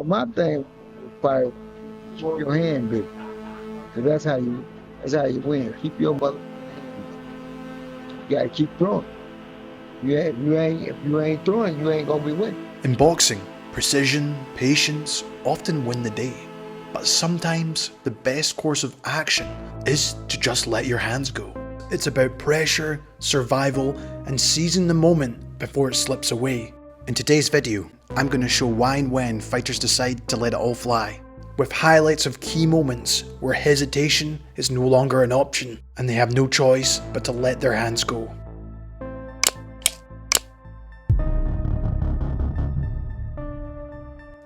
Well, my thing, fight, keep your hand big. Cause that's how you win. Keep your mother. You gotta keep throwing. If you ain't throwing, you ain't gonna be winning. In boxing, precision, patience often win the day. But sometimes the best course of action is to just let your hands go. It's about pressure, survival, and seizing the moment before it slips away. In today's video, I'm going to show why and when fighters decide to let it all fly, with highlights of key moments where hesitation is no longer an option and they have no choice but to let their hands go.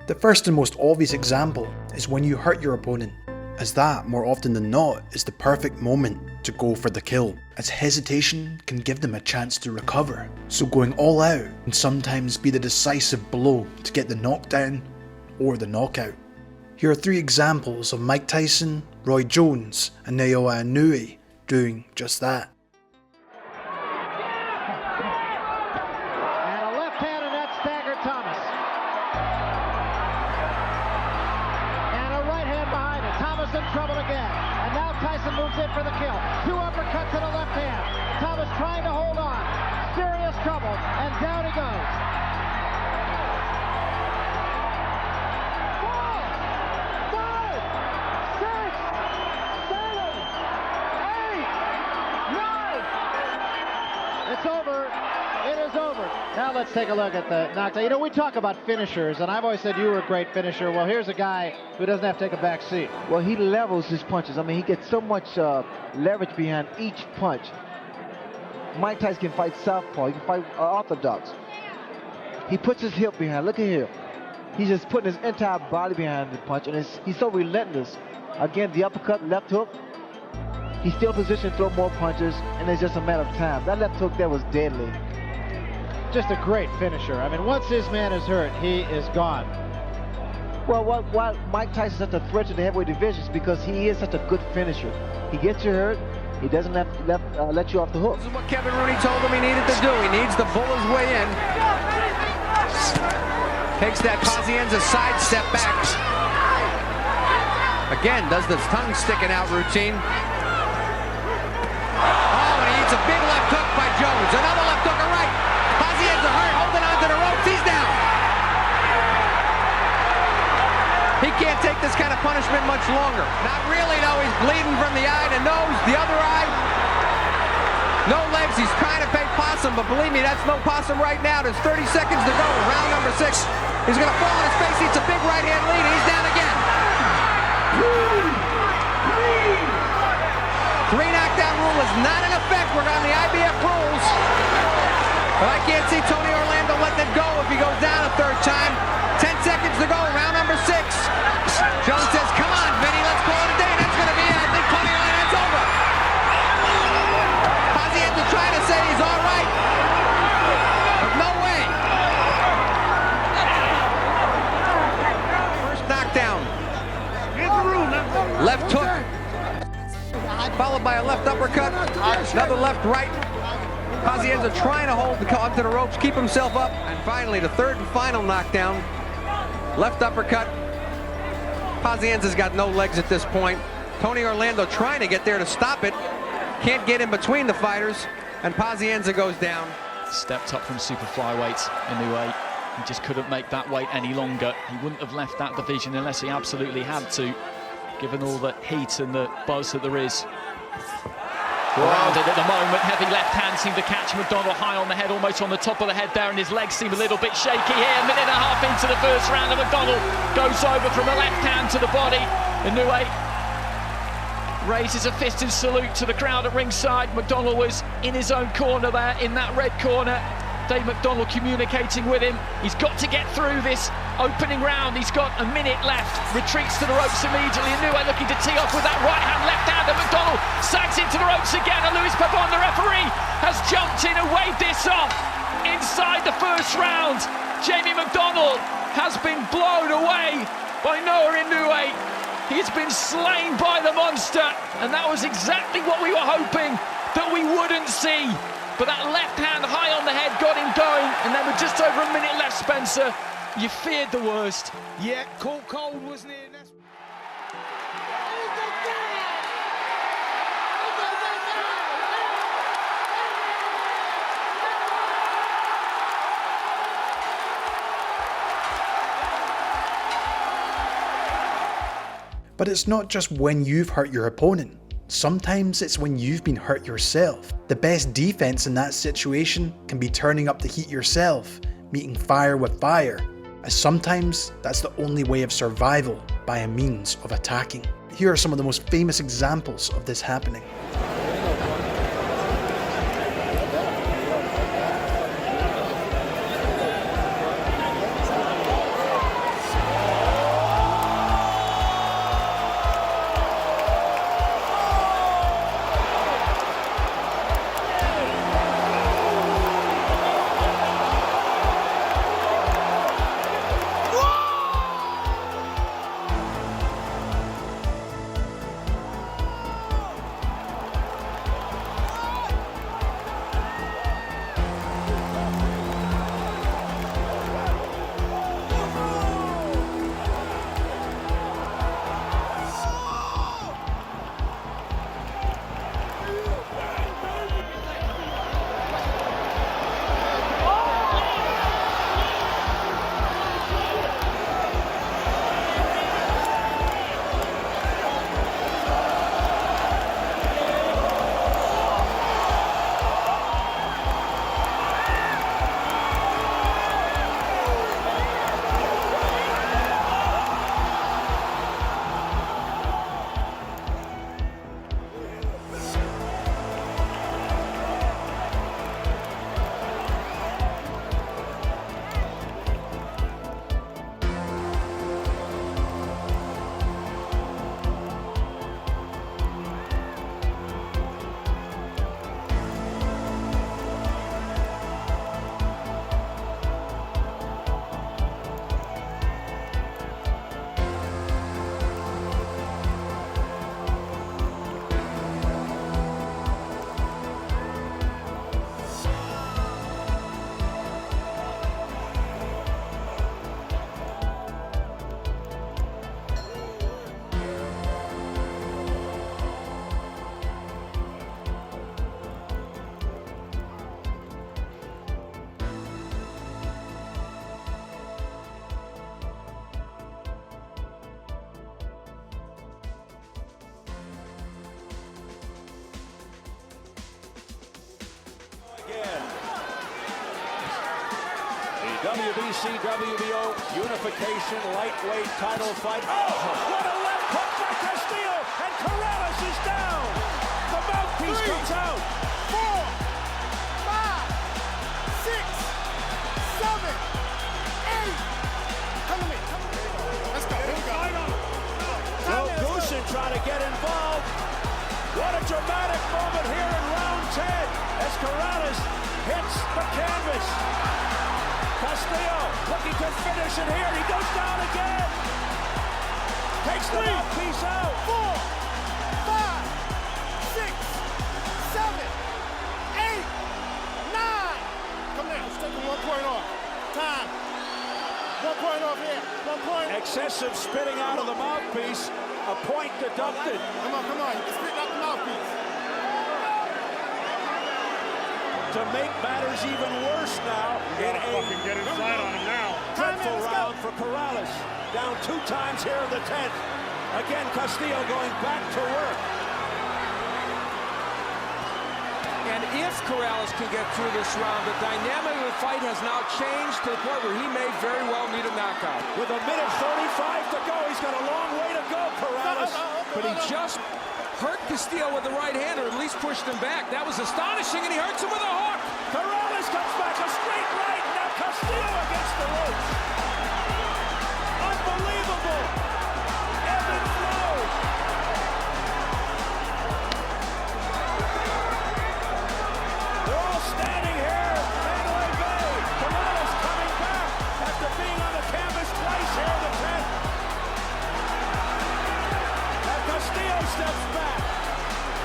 The first and most obvious example is when you hurt your opponent, as that, more often than not, is the perfect moment to go for the kill, as hesitation can give them a chance to recover. So going all out can sometimes be the decisive blow to get the knockdown or the knockout. Here are 3 examples of Mike Tyson, Roy Jones and Linares Inoue doing just that. And a left hand and that staggered Thomas. And a right hand behind it. Thomas in trouble again. And now Tyson moves in for the kill. 2 uppercuts and a left hand. Thomas trying to hold on. Serious trouble. And down he goes. 4, 5, 6, 7, 8, 9. It's over. It is over. Now let's take a look at the knockdown. You know, we talk about finishers, and I've always said you were a great finisher. Well, here's a guy who doesn't have to take a back seat. Well, he levels his punches. I mean, he gets so much leverage behind each punch. Mike Tyson can fight southpaw. He can fight orthodox. He puts his hip behind. Look at here. He's just putting his entire body behind the punch, and he's so relentless. Again, the uppercut, left hook. He's still in position to throw more punches, and it's just a matter of time. That left hook there was deadly. Just a great finisher. I mean, once this man is hurt, he is gone. Well, why Mike Tyson's such a threat to the heavyweight division is because he is such a good finisher. He gets you hurt. He doesn't let you off the hook. This is what Kevin Rooney told him he needed to do. He needs to bull his way in. Takes that Pazienza sidestep back. Again, does the tongue sticking out routine. Oh, and he eats a big left hook by Jones. Another left hook and right. Pazienza hurt, holding on to the ropes. He's down. He can't take this kind of punishment much longer. Not really, though. He's bleeding from the eye, the nose, the other eye. No legs. He's trying to pay possum, but believe me, that's no possum right now. There's 30 seconds to go. Round number 6. He's going to fall on his face. Eats a big right hand lead. He's down again. 3 knockdown rule is not in effect. We're on the IBF rules. But I can't see Tony Orlando letting it go if he goes down a 3rd time. 10 seconds to go, round number 6. Jones says, come on, Vinny, let's call it a day. That's going to be it. I think Tony Orlando's over. Pazienza trying to say he's all right. But no way. First knockdown. Left hook. Followed by a left uppercut. Another left right. Pazienza trying to hold onto the ropes, keep himself up. And finally, the 3rd and final knockdown. Left uppercut. Pazienza's got no legs at this point. Tony Orlando trying to get there to stop it. Can't get in between the fighters. And Pazienza goes down. Stepped up from super flyweight Inoue. He just couldn't make that weight any longer. He wouldn't have left that division unless he absolutely had to, given all the heat and the buzz that there is. Around it at the moment, heavy left hand seemed to catch McDonald high on the head, almost on the top of the head there, and his legs seem a little bit shaky here. A minute and a half into the first round, and McDonald goes over from the left hand to the body. Inoue raises a fist in salute to the crowd at ringside. McDonald was in his own corner there, in that red corner. Dave McDonald communicating with him. He's got to get through this opening round. He's got a minute left. Retreats to the ropes immediately. Inoue looking to tee off with that right hand, left hand, and McDonald sags into the ropes again. And Luis Pavon, the referee, has jumped in and waved this off. Inside the first round, Jamie McDonald has been blown away by Noah Inoue. He's been slain by the monster, and that was exactly what we were hoping that we wouldn't see. But that left hand high on the head got him going, and then with just over a minute left, Spencer, You feared the worst. Yeah, cold was near. That's... But it's not just when you've hurt your opponent. Sometimes it's when you've been hurt yourself. The best defense in that situation can be turning up the heat yourself, meeting fire with fire, as sometimes that's the only way of survival by a means of attacking. Here are some of the most famous examples of this happening. WBC, WBO unification lightweight title fight. Oh, what a left hook by Castillo, and Corrales is down. The mouthpiece comes out. 4, 5, 6, 7, 8. Come to me. Let's go. Here we go. Will Goosen trying to get involved. What a dramatic moment here in round 10 as Corrales hits the canvas. Castillo looking to finish it here. He goes down again. Takes the mouthpiece out. 4, 5, 6, 7, 8, 9. Come there. Let's take 1 point off. Time. 1 point off here. 1 point. Excessive spitting out of the mouthpiece. A point deducted. Come on. You can spit out the mouthpiece. To make matters even worse now in a dreadful round for Corrales. Down 2 times here in the 10th. Again, Castillo going back to work. And if Corrales can get through this round, the dynamic of the fight has now changed to the point where he may very well need a knockout. With 1:35 to go, he's got a long way to go, Corrales. But he just hurt Castillo with the right hand, or at least pushed him back. That was astonishing, and he hurts him with a hook. Corrales comes back, a straight right. Now Castillo against the ropes. Unbelievable. Ebb and flow. They're all standing here at Mandalay Bay. Corrales coming back after being on the canvas twice here in the 10th. Now Castillo steps back.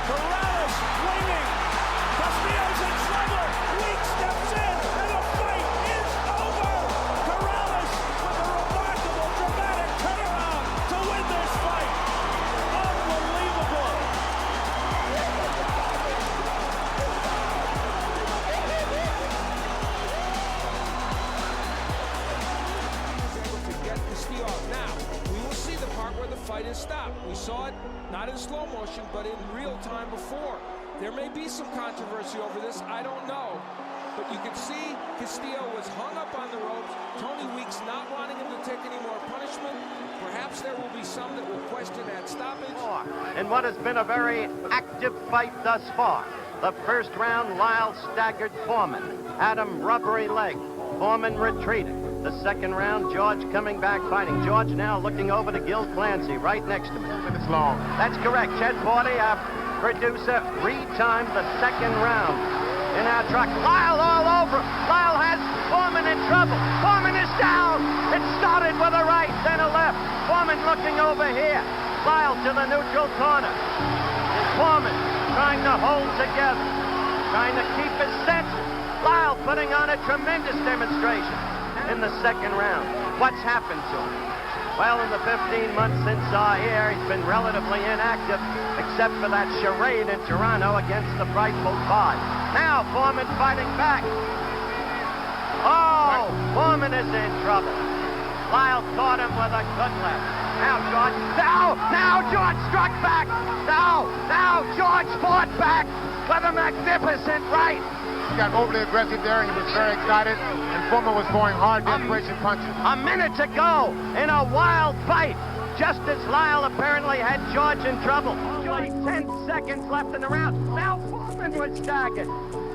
Corrales swinging. Castillo's in trouble. Weak steps in, and the fight is over. Corrales fight is stopped. We saw it not in slow motion, but in real time before. There may be some controversy over this, I don't know. But you can see Castillo was hung up on the ropes. Tony Weeks not wanting him to take any more punishment. Perhaps there will be some that will question that stoppage. In what has been a very active fight thus far. The first round, Lyle staggered Foreman. Adam rubbery leg. Foreman retreated. The second round, George coming back fighting. George now looking over to Gil Clancy right next to him. It's long. That's correct. Chet Forty, our producer, retimed the second round. In our truck, Lyle all over. Lyle has Foreman in trouble. Foreman is down. It started with a right, then a left. Foreman looking over here. Lyle to the neutral corner. And Foreman trying to hold together, trying to keep his senses. Lyle putting on a tremendous demonstration in the second round. What's happened to him? Well, in the 15 months since here, he's been relatively inactive, except for that charade in Toronto against the frightful Five. Now Foreman fighting back. Oh, Foreman is in trouble. Lyle caught him with a good left. Now George, now George struck back. Now George fought back with a magnificent right. He got overly aggressive there, and he was very excited, and Foreman was throwing hard desperation punches. A minute to go in a wild fight, just as Lyle apparently had George in trouble. Only 10 seconds left in the round. Now Foreman was staggered.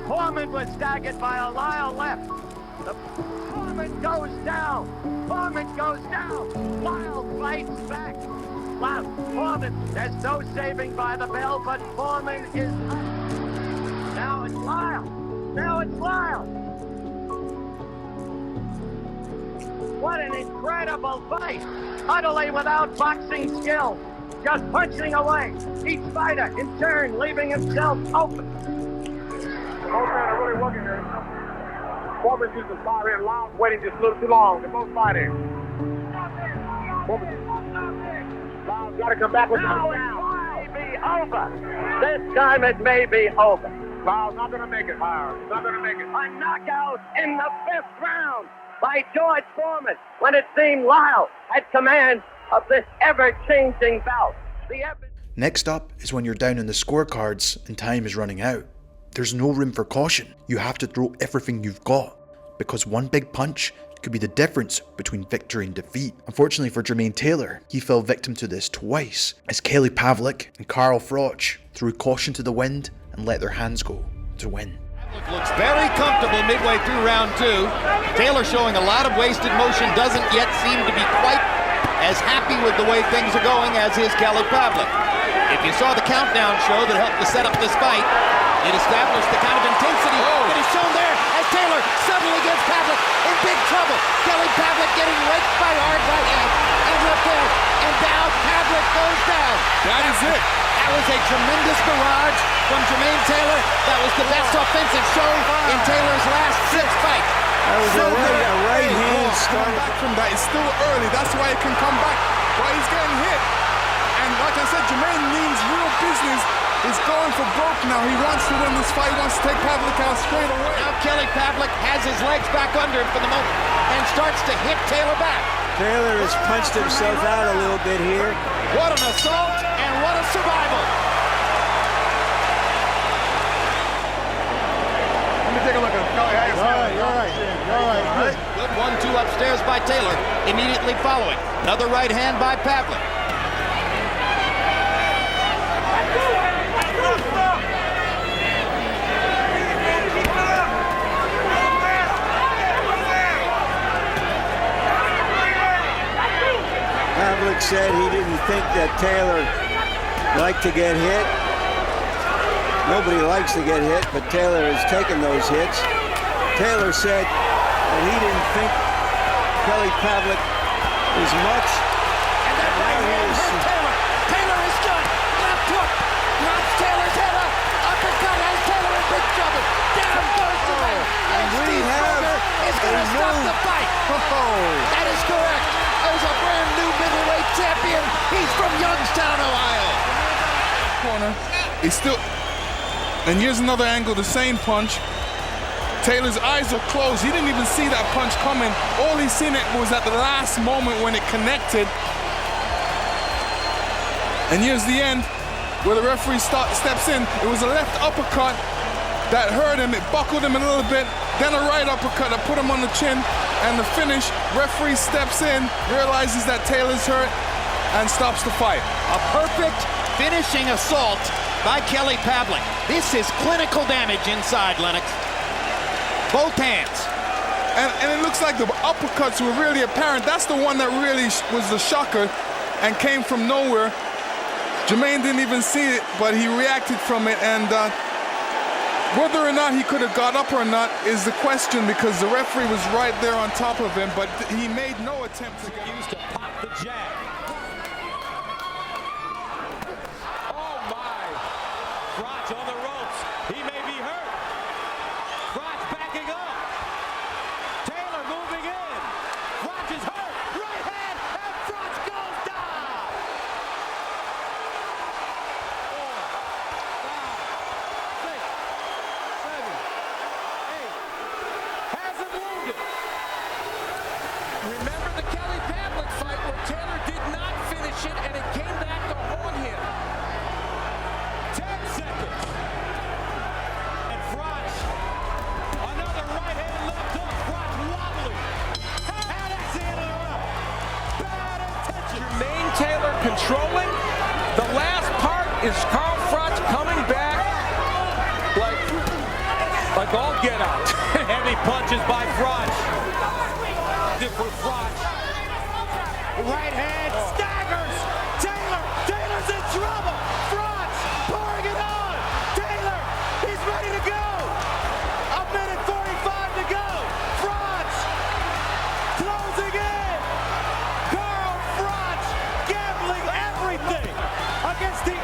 Foreman was staggered by a Lyle left. Foreman goes down. Foreman goes down. Lyle fights back. Lyle, Foreman, there's no saving by the bell, but Foreman is up. Now it's Lyle. Now it's Lyle. What an incredible fight. Utterly without boxing skill. Just punching away. Each fighter in turn leaving himself open. Both men are really working there. Foreman used to fire in. Lyle's waiting just a little too long. They're both fighting. Lyle's got to come back with now it may be over. This time it may be over. Lyle's not going to make it, Lyle. He's not going to make it. A knockout in the 5th round by George Foreman when it seemed Lyle had command of this ever-changing bout. Next up is when you're down in the scorecards and time is running out. There's no room for caution. You have to throw everything you've got, because one big punch could be the difference between victory and defeat. Unfortunately for Jermaine Taylor, he fell victim to this twice, as Kelly Pavlik and Carl Froch threw caution to the wind and let their hands go to win. Looks very comfortable midway through round 2. Taylor showing a lot of wasted motion, doesn't yet seem to be quite as happy with the way things are going as is Kelly Pavlik. If you saw the countdown show that helped to set up this fight, it established the kind of intensity that is shown there as Taylor suddenly gets Pavlik in big trouble. Kelly Pavlik getting raked by hard right hand and left hand, and down Pavlik goes down. That is it. That was a tremendous barrage from Jermaine Taylor. That was the best offensive show in Taylor's last 6 fights. That was a right hand start. Back from that, it's still early. That's why he can come back. But he's getting hit. And like I said, Jermaine means real business. He's going for broke now. He wants to win this fight. He wants to take Pavlik out straight away. Now Kelly Pavlik has his legs back under him for the moment and starts to hit Taylor back. Taylor has punched himself out a little bit here. What an assault and what a survival. Let me take a look at him. You're right. Good 1-2 upstairs by Taylor, immediately following. Another right hand by Pavlik. Pavlik said he didn't think that Taylor liked to get hit. Nobody likes to get hit, but Taylor has taken those hits. Taylor said that he didn't think Kelly Pavlik as much. And that right hand hurt Taylor. Taylor is done. Left hook. Knocks Taylor's head up. Uppercut has Taylor in big trouble. Down goes the man. And Steve Berger is going to stop the fight. That is correct. There's a brand new middleweight champion. He's from Youngstown, Ohio. Corner. He's still... And here's another angle, the same punch. Taylor's eyes are closed. He didn't even see that punch coming. All he seen it was at the last moment when it connected. And here's the end, where the referee steps in. It was a left uppercut that hurt him. It buckled him a little bit. Then a right uppercut that put him on the chin. And the finish, referee steps in, realizes that Taylor's hurt, and stops the fight. A perfect finishing assault by Kelly Pavlik. This is clinical damage inside, Lennox. Both hands. And it looks like the uppercuts were really apparent. That's the one that really was the shocker and came from nowhere. Jermaine didn't even see it, but he reacted from it. And whether or not he could have got up or not is the question, because the referee was right there on top of him, but he made no attempt to get used to pop the jab. Oh my! Froch on the ropes. He may be hurt. Froch backing up. Taylor moving in. Froch is hurt. Right hand, and Froch goes down. 4, 5, 6, 7, 8. Has him wounded. Remember the Kelly Pavlik fight where Taylor did not finish it and it came back to haunt him. 10 seconds. And Froch, another right hand left hook. Froch wobbly. And that's the end of the round. Bad intention. Jermaine Taylor controlling. The last part is Carl Froch coming back like all get out. Heavy punches by Froch. Different Froch. Right hand staggers. Taylor's in trouble. Froch pouring it on. Taylor, he's ready to go. 1:45 to go. Froch closing in. Carl Froch gambling everything against the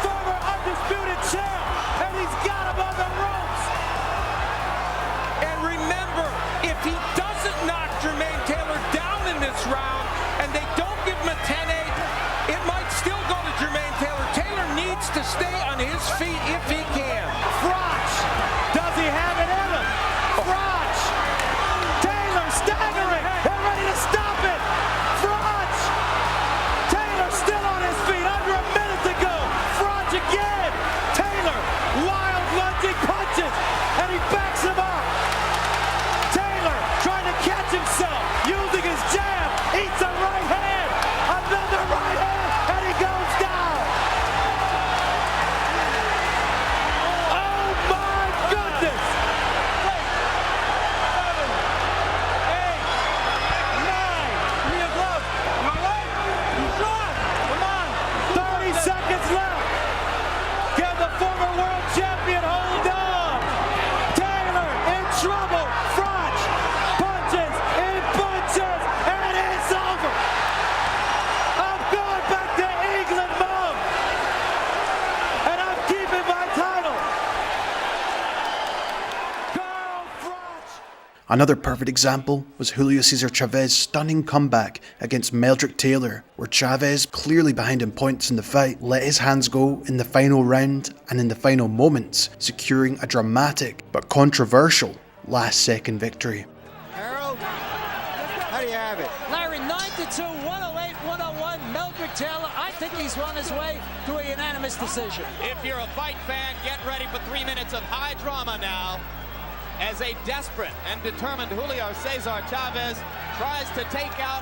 former undisputed champ, and he's got him on the ropes. And remember, if he doesn't knock Jermaine Taylor down in this round, and they don't give him a 10-8, it might still go to Jermaine Taylor. Taylor needs to stay on his feet if he can. Froch, does he have it in him? Froch, Taylor staggering, they're ready to stop it. Froch, Taylor still on his feet, under a minute to go. Froch again, Taylor, wild lunging punches, and he backs him up. Taylor trying to catch himself, using his jab, eats a right hand, another right hand, and he goes down. Oh my goodness! 7, 8, 9. Give me a glove. You all right? You sure? Come on. 30 seconds left. Can the former world champion hold on? Taylor in trouble. Froch punches and punches, and it's over. I'm going back to England, Mom, and I'm keeping my title. Carl Froch. Another perfect example was Julio Cesar Chavez's stunning comeback against Meldrick Taylor, where Chavez, clearly behind in points in the fight, let his hands go in the final round and in the final moments, securing a dramatic but controversial last-second victory. Harold, how do you have it? Larry, 9-2, 108, 101, Meldrick Taylor. I think he's on his way to a unanimous decision. If you're a fight fan, get ready for 3 minutes of high drama now, as a desperate and determined Julio Cesar Chavez tries to take out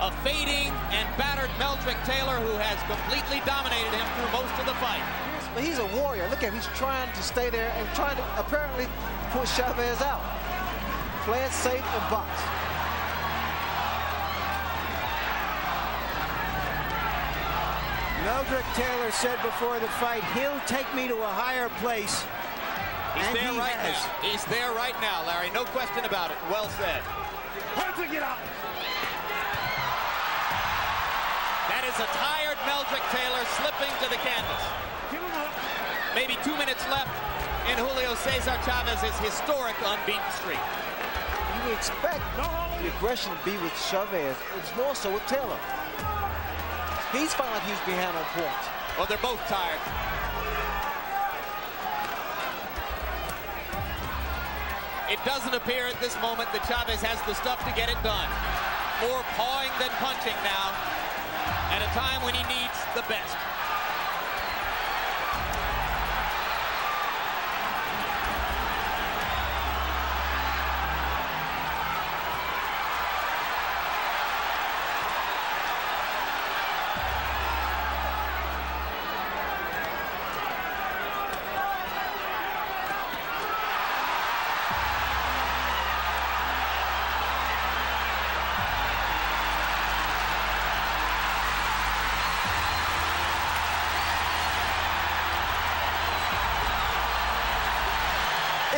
a fading and battered Meldrick Taylor, who has completely dominated him through most of the fight. But he's a warrior. Look at him. He's trying to stay there and trying to apparently push Chavez out. Play it safe and box. Meldrick Taylor said before the fight, he'll take me to a higher place. He's and there he right has. now. He's there right now, Larry. No question about it. Well said. That is a tired Meldrick Taylor slipping to the canvas. Maybe 2 minutes left in Julio Cesar Chavez's historic unbeaten streak. You would expect the aggression to be with Chavez. It's more so with Taylor. He's felt like he's behind on points. Well, they're both tired. It doesn't appear at this moment that Chavez has the stuff to get it done. More pawing than punching now, at a time when he needs the best.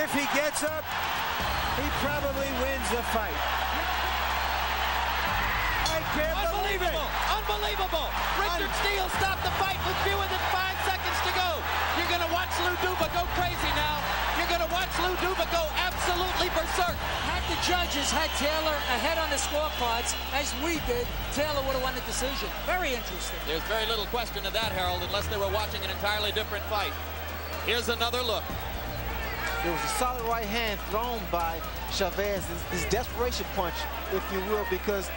If he gets up, he probably wins the fight. I can't believe it. Unbelievable! Richard Steele stopped the fight with fewer than 5 seconds to go. You're going to watch Lou Duva go crazy now. You're going to watch Lou Duva go absolutely berserk. Had the judges had Taylor ahead on the scorecards, as we did, Taylor would have won the decision. Very interesting. There's very little question of that, Harold, unless they were watching an entirely different fight. Here's another look. There was a solid right hand thrown by Chavez, this desperation punch, if you will, because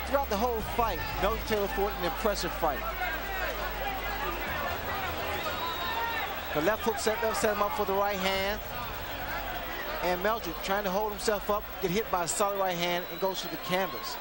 throughout the whole fight, Taylor fought an impressive fight. The left hook set him up for the right hand. And Meldrick trying to hold himself up, get hit by a solid right hand, and goes to the canvas.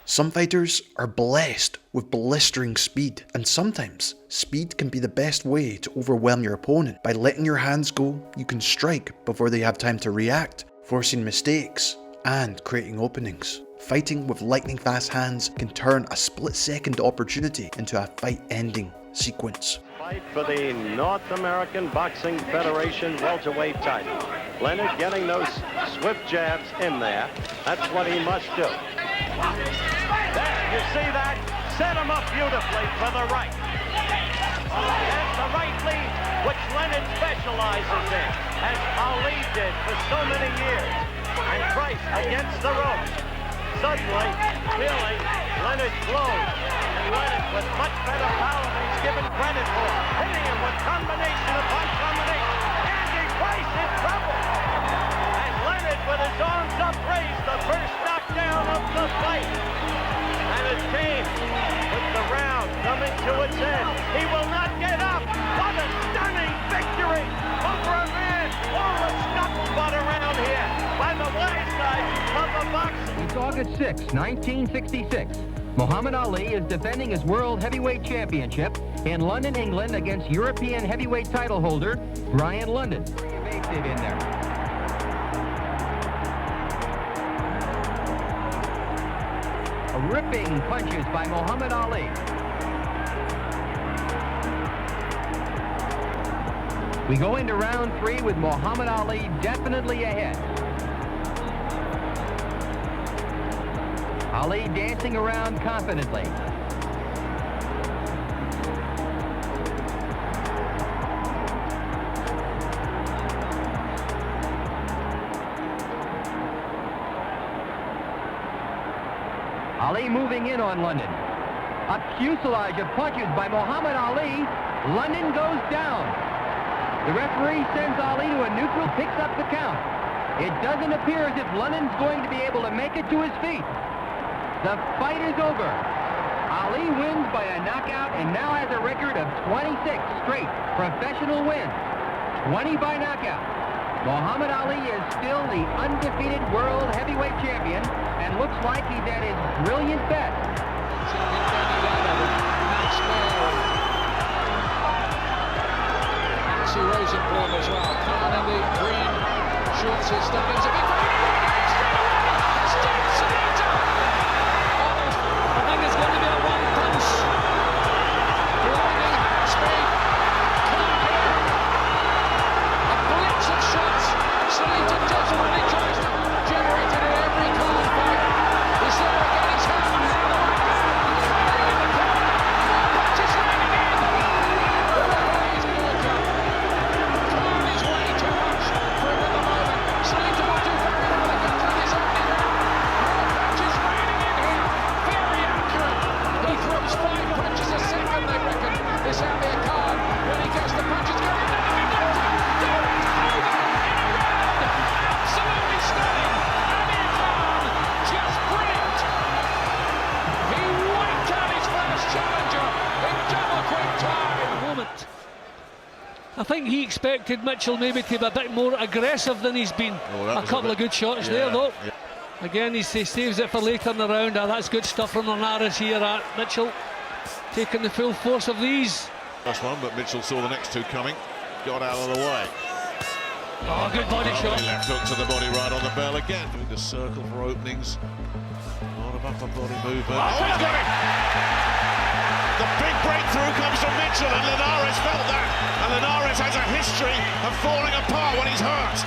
Some fighters are blessed with blistering speed, and sometimes speed can be the best way to overwhelm your opponent. By letting your hands go, you can strike before they have time to react, forcing mistakes and creating openings. Fighting with lightning fast hands can turn a split-second opportunity into a fight-ending sequence. Fight for the North American Boxing Federation welterweight title. Leonard getting those swift jabs in there. That's what he must do. There, you see that? Set him up beautifully for the right. That's the right lead, which Leonard specializes in, as Ali did for so many years. And Price against the ropes. Suddenly, feeling Leonard blows. And Leonard with much better power than he's given credit for. Hitting him with combination upon combination. Andy Price in trouble. And Leonard with his arms upraised, the first knockdown of the fight. And it came with the round coming to its end. He will not get up. What a stunning victory over a man all the scuttlebutt around here by the wayside of the boxing. It's August 6, 1966. Muhammad Ali is defending his World Heavyweight Championship in London, England against European heavyweight title holder Brian London. Very evasive in there. Ripping punches by Muhammad Ali. We go into round 3 with Muhammad Ali definitely ahead. Ali dancing around confidently. Ali moving in on London. A fuselage of punches by Muhammad Ali. London goes down. The referee sends Ali to a neutral, picks up the count. It doesn't appear as if London's going to be able to make it to his feet. The fight is over. Ali wins by a knockout and now has a record of 26 straight professional wins. 20 by knockout. Muhammad Ali is still the undefeated world heavyweight champion and looks like he's at his brilliant best. Nancy Rosenborn as well. Khan in the green shorts is stepping into big fight. I think it's going to be a one punch. Blinding speed. A blitz of shots. Slayton just when he tries to generate it in every card fight. He's there again, he's hit. Punches landing in. He's broken. Khan is way too much for him at the moment. Slayton will do very well against his opening round. Punches landing in here. Very accurate. He throws 5 punches a second, they reckon. This Amir Khan, when he gets the punches going. Absolutely stunning. Amir Khan, just brilliant. He wiped out his first challenger in double quick time. Moment. I think he expected Mitchell maybe to be a bit more aggressive than he's been. A couple of good shots there though. Yeah. Again, he saves it for later in the round. That's good stuff from Linares here at Mitchell. Taking the full force of these. First one, but Mitchell saw the next two coming. Got out of the way. Oh, good body shot. Left hook to the body right on the bell again. Doing the circle for openings. A lot of upper body movement. Oh, he's got it! The big breakthrough comes from Mitchell, and Linares felt that. And Linares has a history of falling apart when he's hurt.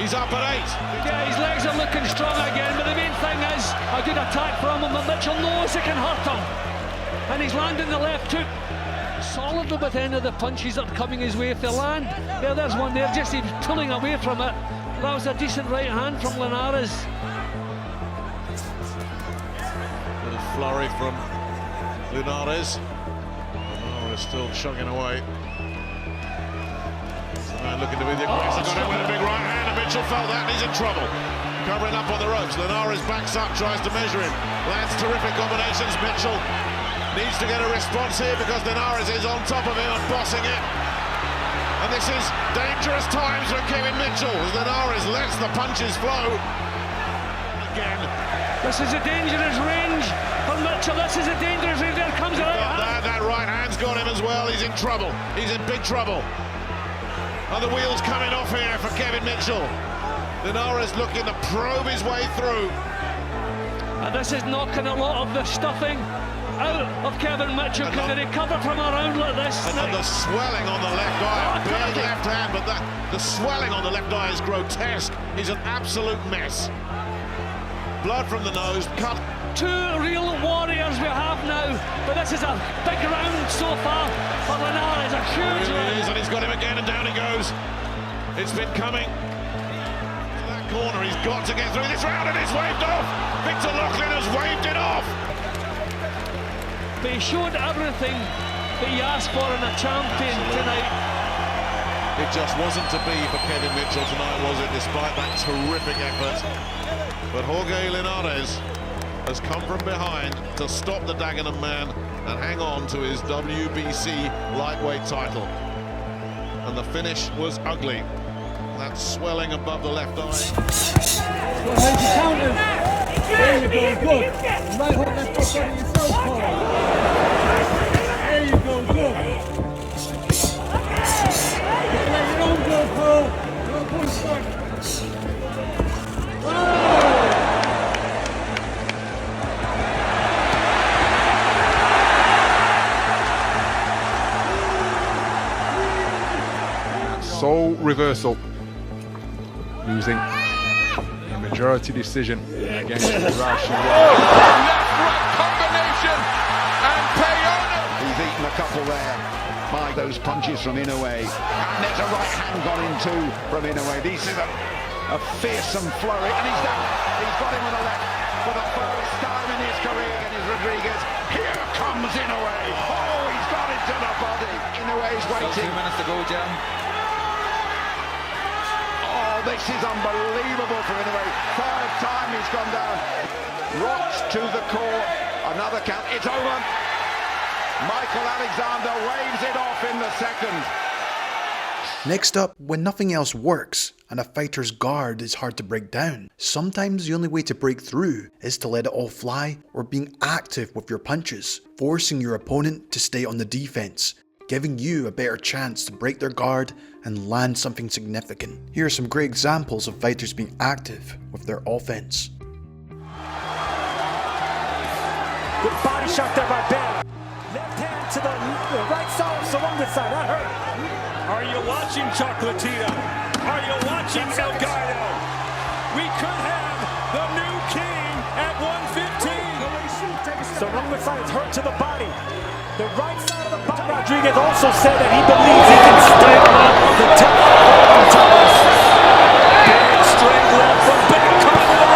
He's up at 8. Yeah, his legs are looking strong again, but the main thing is a good attack from him, and Mitchell knows it can hurt him. And he's landing the left hook solidly with any of the punches that are coming his way. If they land, yeah, there's one there, just he's pulling away from it. That was a decent right hand from Linares. Little flurry from Linares. Linares still chugging away. Looking to be the aggressor, got him with a big right hand, and Mitchell felt that, and he's in trouble. Covering up on the ropes, Linares backs up, tries to measure him. Lands terrific combinations, Mitchell needs to get a response here because Linares is on top of him and bossing it. And this is dangerous times for Kevin Mitchell as Linares lets the punches flow. Again. This is a dangerous range for Mitchell, this is a dangerous range, there comes a right hand. That right hand's got him as well, he's in trouble, he's in big trouble. And the wheels coming off here for Kevin Mitchell. Linares looking to probe his way through. And this is knocking a lot of the stuffing out of Kevin Mitchell. Can they recover from a round like this? And the swelling on the left eye, big left hand, but the swelling on the left eye is grotesque. He's an absolute mess. Blood from the nose, cut. Two real warriors we have now, but this is a big round so far for Linares, a huge round. It is, and he's got him again, and down he goes. It's been coming. To that corner, he's got to get through this round, and it's waved off. Victor Loughlin has waved it off. But he showed everything that he asked for in a champion tonight. It just wasn't to be for Kevin Mitchell tonight, was it, despite that terrific effort. But Jorge Linares has come from behind to stop the Dagenham man and hang on to his WBC lightweight title. And the finish was ugly. That swelling above the left eye. There you go, good. Right hook, left hook on your southpaw. There you go, good. Let your own go, Paul. Don't push back. Sole reversal using a majority decision against Rush. Combination and Payona. He's eaten a couple there by those punches from Inoue. And there's a right hand gone in too from Inoue. This is a fearsome flurry, and he's done. He's got him with a left for the first time in his career against Rodriguez. Here comes Inoue. Oh, he's got it to the body. Inoue's waiting. 2 minutes to go, Jam. This is unbelievable for Inoue. Third time he's gone down. Rocks to the core. Another count. It's over. Michael Alexander waves it off in the second. Next up, when nothing else works and a fighter's guard is hard to break down, sometimes the only way to break through is to let it all fly or being active with your punches, forcing your opponent to stay on the defense, giving you a better chance to break their guard and land something significant. Here are some great examples of fighters being active with their offense. Good body shot there by Ben. Left hand to the right side of Salonga side. That hurt. Are you watching Chocolatito? Are you watching Delgado? We could have the new king at 115. Salonga side is hurt to the body. The right side of the body. Rodriguez also said that he believes he can stay on the top of Thomas. Big straight left from Ben coming to the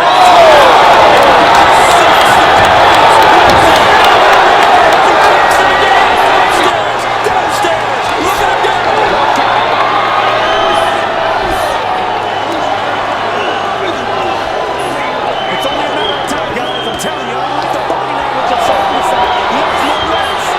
It's only a matter of time, guys. I'm telling you, I like the body language of Salonga side. He has no legs.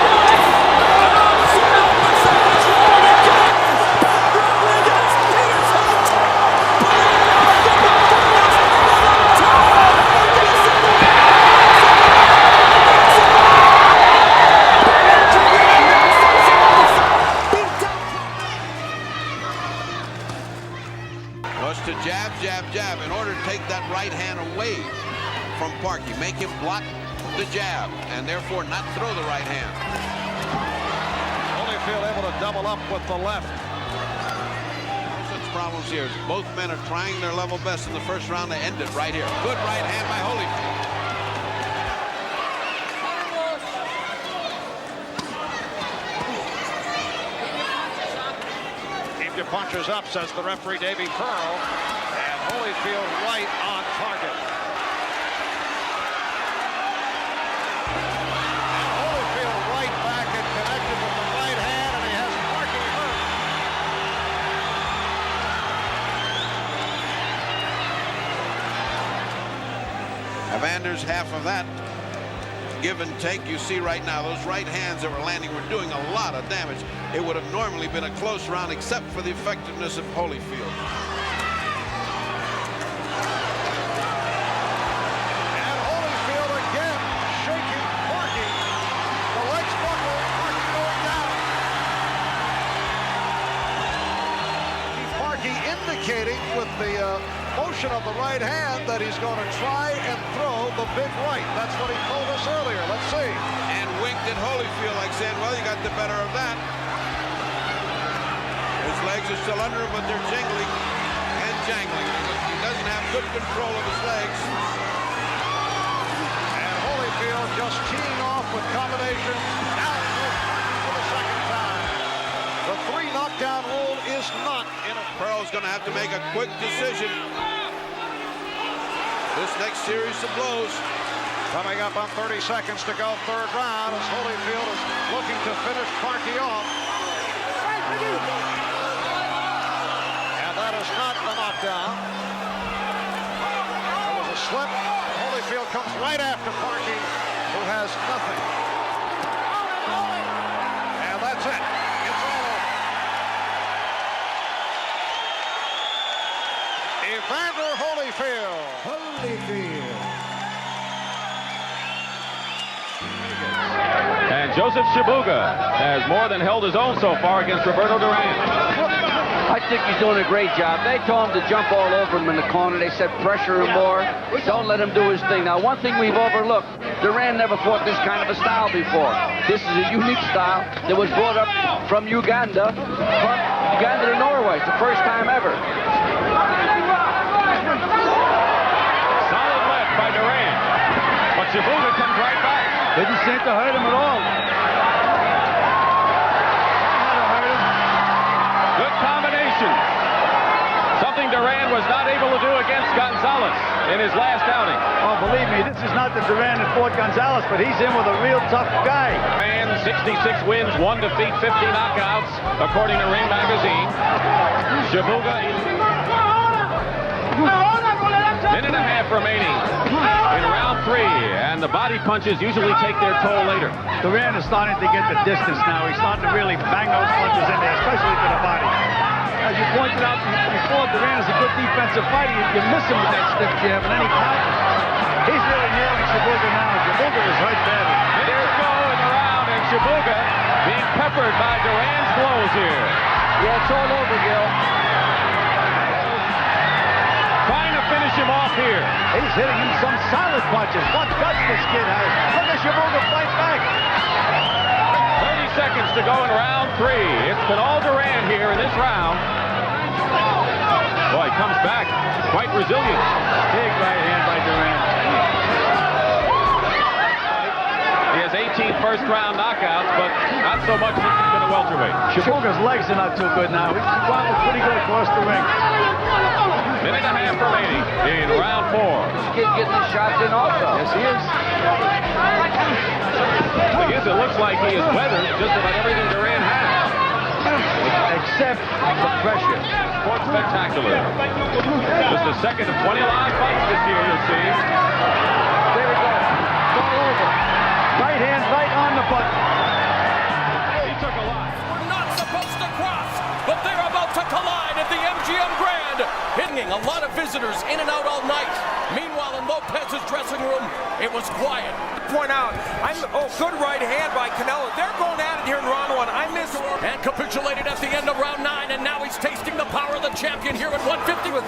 To jab, jab, jab in order to take that right hand away from Parky. Make him block the jab and therefore not throw the right hand. Holyfield able to double up with the left. problems here. Both men are trying their level best in the first round to end it right here. Good right hand by Holyfield. Keep your punchers up, says the referee, Davey Pearl. And Holyfield right on target. And Holyfield right back and connected with the right hand, and he has Parky hurt. Evander's half of that give and take. You see right now, those right hands that were landing were doing a lot of damage. It would have normally been a close round except for the effectiveness of Holyfield. And Holyfield again shaking Parky. The legs buckle, Parky going down. Parky indicating with the motion of the right hand that he's going to try and throw the big right. That's what he told us earlier. Let's see. And winked at Holyfield like saying, well, you got the better of that. His legs are still under him, but they're jingling and jangling. He doesn't have good control of his legs. And Holyfield just teeing off with combinations. Now for the second time. The 3 knockdown rule is not in a... Pearl's going to have to make a quick decision. This next series of blows. Coming up on 30 seconds to go, third round, as Holyfield is looking to finish Parky off. And that is not a knockdown. There was a slip. Holyfield comes right after Parky, who has nothing. And that's it. It's all over. Evander Holyfield. And Joseph Chibuga has more than held his own so far against Roberto Duran. I think he's doing a great job. They told him to jump all over him in the corner. They said pressure him more. Don't let him do his thing. Now, one thing we've overlooked, Duran never fought this kind of a style before. This is a unique style that was brought up from Uganda to Norway. It's the first time ever. Solid left by Duran. But Chibuga comes right back. Didn't seem to hurt him at all. Good combination. Something Duran was not able to do against Gonzalez in his last outing. Oh, believe me, this is not the Duran that fought Gonzalez, but he's in with a real tough guy. And 66 wins, 1 defeat, 50 knockouts, according to Ring Magazine. Chibuga, minute and a half remaining in round 3, and the body punches usually take their toll later. Duran is starting to get the distance now. He's starting to really bang those punches in there, especially to the body. As you pointed out before, Duran is a good defensive fighter. You miss him with that stiff jab and any counter. He's really nailing Chibuga now. Chibuga is hurt badly. Minutes go in the round, and Chibuga being peppered by Duran's blows here. Yeah, it's all over, Gil. Trying to finish him off here. He's hitting him some solid punches. What guts this kid has. Look at Chibuga fight back. 30 seconds to go in round 3. It's been all Duran here in this round. Boy, he comes back quite resilient. Big right hand by Duran. He has 18 first-round knockouts, but not so much since he's been a welterweight. Chibuga's legs are not too good now. He's wobbled pretty good across the ring. Minute and a half remaining in round 4. This kid's getting his shots in also. Yes, he is. It looks like he has weathered just about everything Duran has. Except the pressure. Sports spectacular. Just the second of 20 live fights this year, you'll see. There we go. It's all over. Right hand right on the button. He took a lot. We're not supposed to cross, but they're about to collide at the MGM Grand. Hitting a lot of visitors in and out all night. Meanwhile, in Lopez's dressing room, it was quiet. Point out, good right hand by Canelo. They're going at it here in round 1. I missed. And capitulated at the end of round 9, and now he's tasting the power of the champion here at 150 with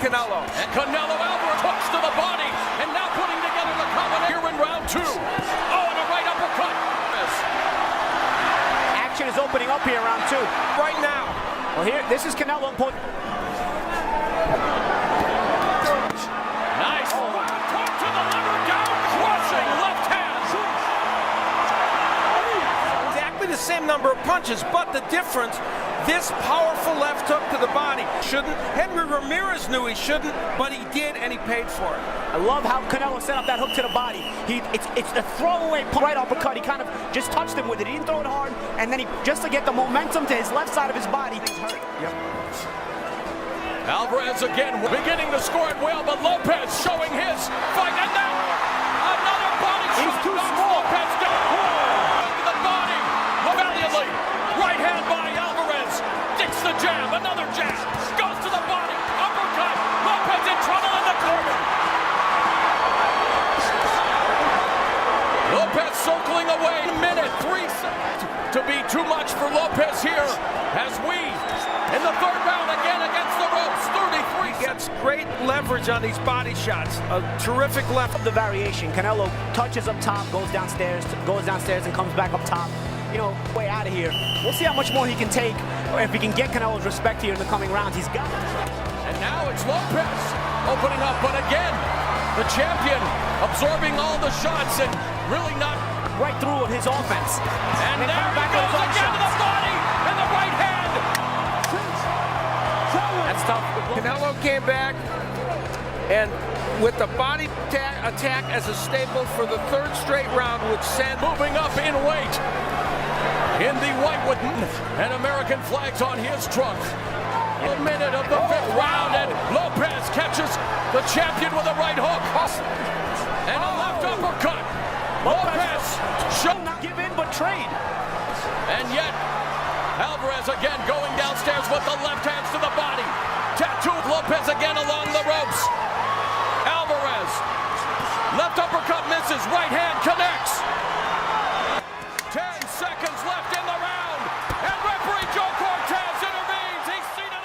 Canelo. And Canelo Alvarez hooks to the body, and now putting together the combination here in round 2. Oh, and a right uppercut. Action is opening up here, round 2. Right now. Well, here, this is Canelo. same number of punches, but the difference, this powerful left hook to the body shouldn't. Henry Ramirez knew he shouldn't, but he did, and he paid for it. I love how Canelo set up that hook to the body. It's a throwaway right uppercut. He kind of just touched him with it. He didn't throw it hard, and then he just to get the momentum to his left side of his body. He's hurt. Yep. Alvarez again beginning to score it well, but Lopez showing his fight, and now another body shot. He's too small. Lopez down to the body valiantly. Right hand by Alvarez. Dicks the jab, another jab. Goes to the body. Uppercut. Lopez in trouble in the corner. Lopez circling away. Minute 3 seconds to be too much for Lopez here as we in the third round again against the ropes. 33. He gets great leverage on these body shots. A terrific left. The variation. Canelo touches up top, goes downstairs and comes back up top. You know, way out of here. We'll see how much more he can take, or if he can get Canelo's respect here in the coming rounds. He's got it. And now it's Lopez opening up, but again, the champion absorbing all the shots and really not right through his offense. And there he goes again to the body and the right hand. That's tough. Canelo came back, and with the body attack as a staple for the third straight round, which sent moving up in weight in the whitewood and American flags on his trunk. A minute of the fifth round, and Lopez catches the champion with a right hook and a left uppercut. Lopez should not give in but trade. And yet Alvarez again going downstairs with the left hands to the body. Tattooed Lopez again along the ropes. Alvarez, left uppercut misses, right hand connects. 10 seconds left in the round, and referee Joe Cortez intervenes. He's seen it.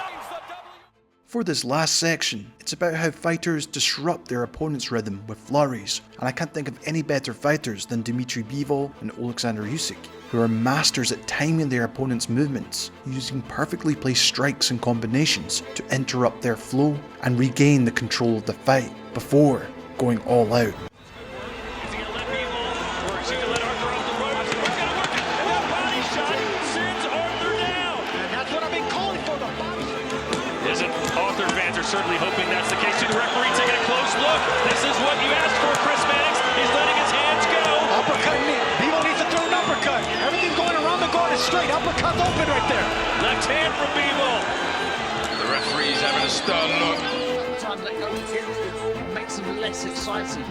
For this last section, it's about how fighters disrupt their opponent's rhythm with flurries, and I can't think of any better fighters than Dmitry Bivol and Alexander Usyk, who are masters at timing their opponent's movements, using perfectly placed strikes and combinations to interrupt their flow and regain the control of the fight before going all out. Certainly hoping that's the case. To the referee taking a close look. This is what you asked for, Chris Mannix. He's letting his hands go. Uppercut. Bivol needs to throw an uppercut. Everything going around the guard is straight. Uppercut's open right there. Left hand from Bivol. The referee's having a stern look. Sometimes that goes in, makes them less exciting.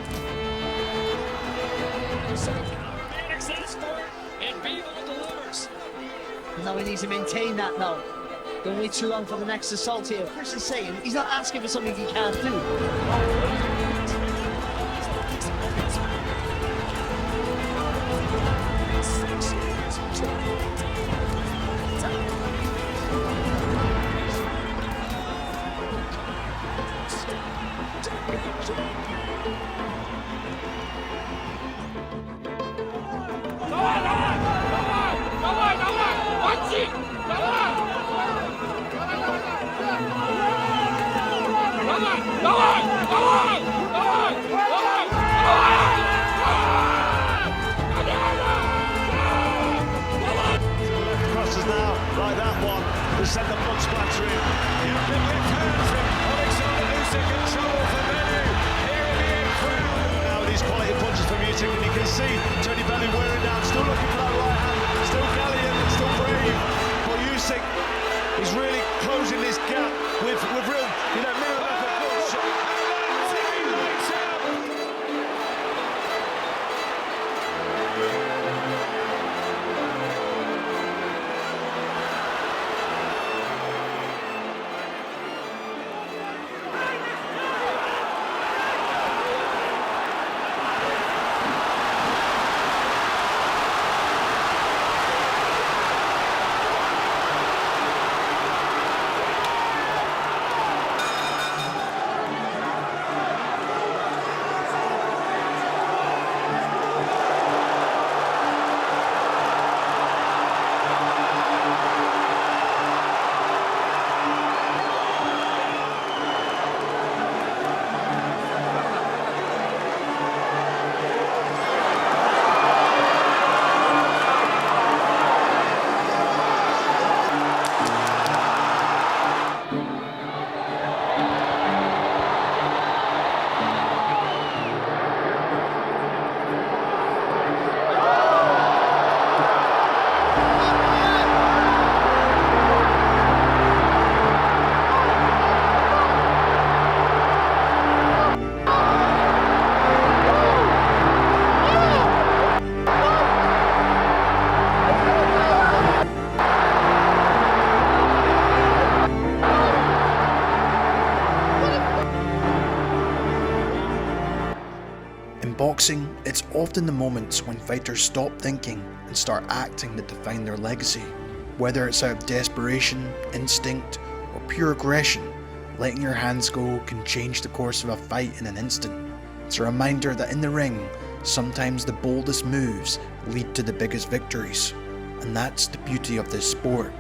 Mannix asks for it, and Bivol delivers. No, he needs to maintain that now. Don't wait too long for the next assault here. Chris is saying he's not asking for something he can't do. Crosses now by that one to send the blood splatter in. Big left hand from Alexander Usyk in trouble for Menu here in the eighth round. Now with these quality punches from Usyk, and you can see Tony Bellew wearing down, still looking for that right hand, still gallant, still brave. But Usyk is really closing this gap with real, mirror left of good shot. boxing, it's often the moments when fighters stop thinking and start acting that define their legacy. Whether it's out of desperation, instinct, or pure aggression, letting your hands go can change the course of a fight in an instant. It's a reminder that in the ring, sometimes the boldest moves lead to the biggest victories. And that's the beauty of this sport.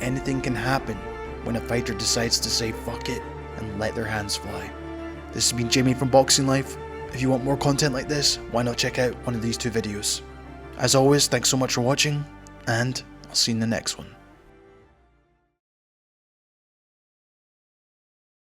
Anything can happen when a fighter decides to say fuck it and let their hands fly. This has been Jamie from Boxing Life. If you want more content like this, why not check out one of these two videos. As always, thanks so much for watching, and I'll see you in the next one.